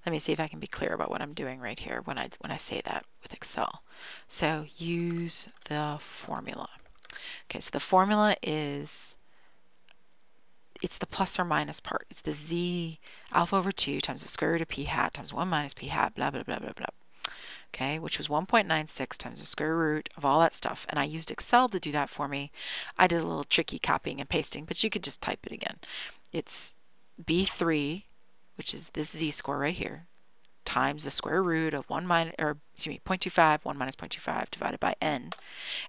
Let me see if I can be clear about what I'm doing right here when I say that with Excel. So use the formula. Okay, so the formula is, it's the plus or minus part. It's the z alpha over 2 times the square root of p hat times 1 minus p hat, blah, blah, blah, blah, blah. Okay, which was 1.96 times the square root of all that stuff. And I used Excel to do that for me. I did a little tricky copying and pasting, but you could just type it again. It's B3, which is this z-score right here, times the square root of 1 minus, or excuse me, 0.25, 1 minus 0.25 divided by n,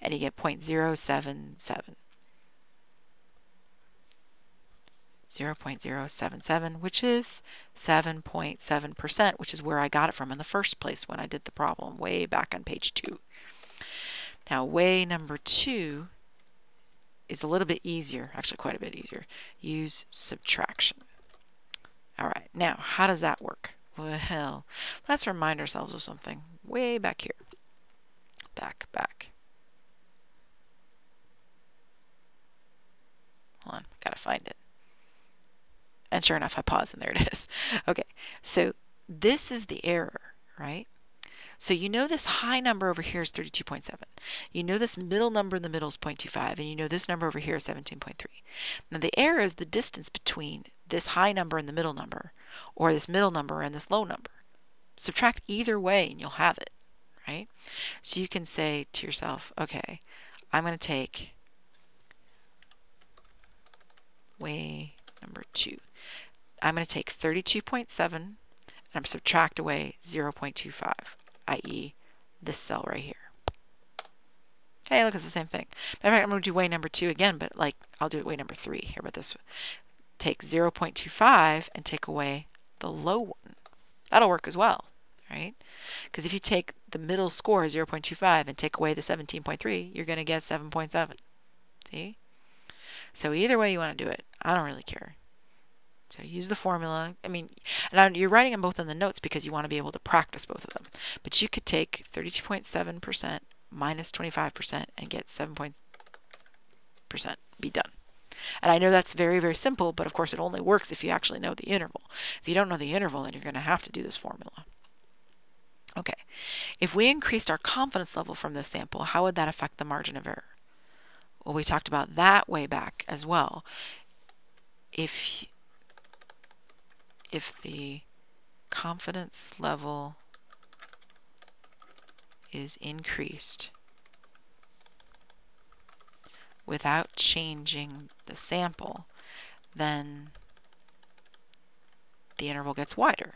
and you get 0.077. 0.077, which is 7.7%, which is where I got it from in the first place when I did the problem way back on page 2. Now, way number 2 is a little bit easier, actually quite a bit easier. Use subtraction. All right, now, how does that work? Well, let's remind ourselves of something way back here. Back. Hold on, gotta find it. And sure enough, I pause and there it is. Okay, so this is the error, right? So you know this high number over here is 32.7. You know this middle number in the middle is 0.25, and you know this number over here is 17.3. Now the error is the distance between this high number and the middle number, or this middle number and this low number. Subtract either way and you'll have it, right? So you can say to yourself, okay, I'm going to take way number 2. I'm going to take 32.7 and I'm subtract away 0.25, i.e. this cell right here. Okay, look, it's the same thing. Matter of fact, I'm going to do way number 2 again, but like I'll do it way number 3. Here, about this one. Take 0.25 and take away the low one. That'll work as well, right? Because if you take the middle score, 0.25, and take away the 17.3, you're going to get 7.7. See? So either way you want to do it, I don't really care. So use the formula. I mean, and you're writing them both in the notes because you want to be able to practice both of them. But you could take 32.7% minus 25% and get 7%. Be done. And I know that's very, very simple, but of course it only works if you actually know the interval. If you don't know the interval, then you're going to have to do this formula. Okay. If we increased our confidence level from this sample, how would that affect the margin of error? Well, we talked about that way back as well. If the confidence level is increased without changing the sample, then the interval gets wider.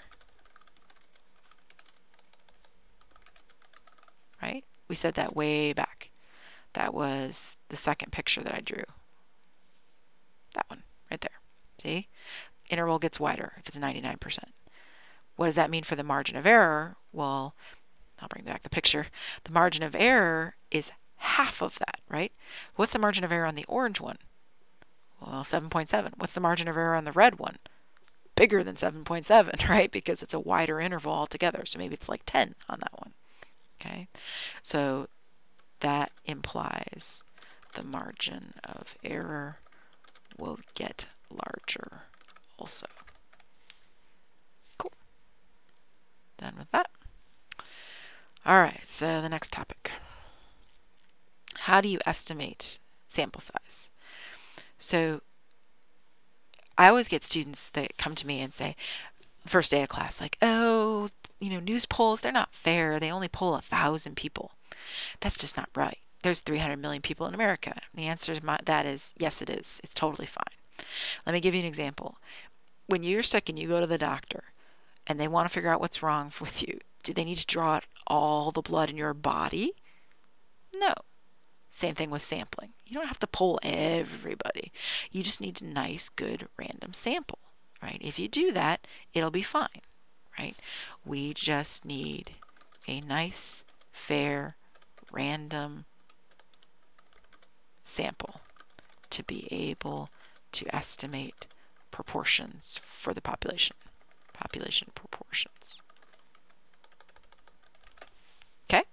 Right? We said that way back. That was the second picture that I drew. That one, right there. See? Interval gets wider if it's 99%. What does that mean for the margin of error? Well, I'll bring back the picture. The margin of error is half of that, right? What's the margin of error on the orange one? Well, 7.7. What's the margin of error on the red one? Bigger than 7.7, right? Because it's a wider interval altogether. So maybe it's like 10 on that one. Okay? So that implies the margin of error will get larger also. Cool. Done with that. All right, so the next topic. How do you estimate sample size? So I always get students that come to me and say, first day of class, like, oh, news polls, they're not fair. They only poll 1,000 people. That's just not right. There's 300 million people in America. The answer to that is, yes, it is. It's totally fine. Let me give you an example. When you're sick and you go to the doctor and they want to figure out what's wrong with you, do they need to draw out all the blood in your body? No. Same thing with sampling. You don't have to poll everybody. You just need a nice, good, random sample, right? If you do that, it'll be fine, right? We just need a nice, fair, random sample to be able to estimate proportions for the population. Population proportions. Okay?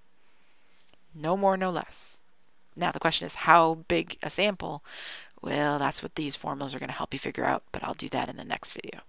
No more, no less. Now the question is, how big a sample? Well, that's what these formulas are going to help you figure out, but I'll do that in the next video.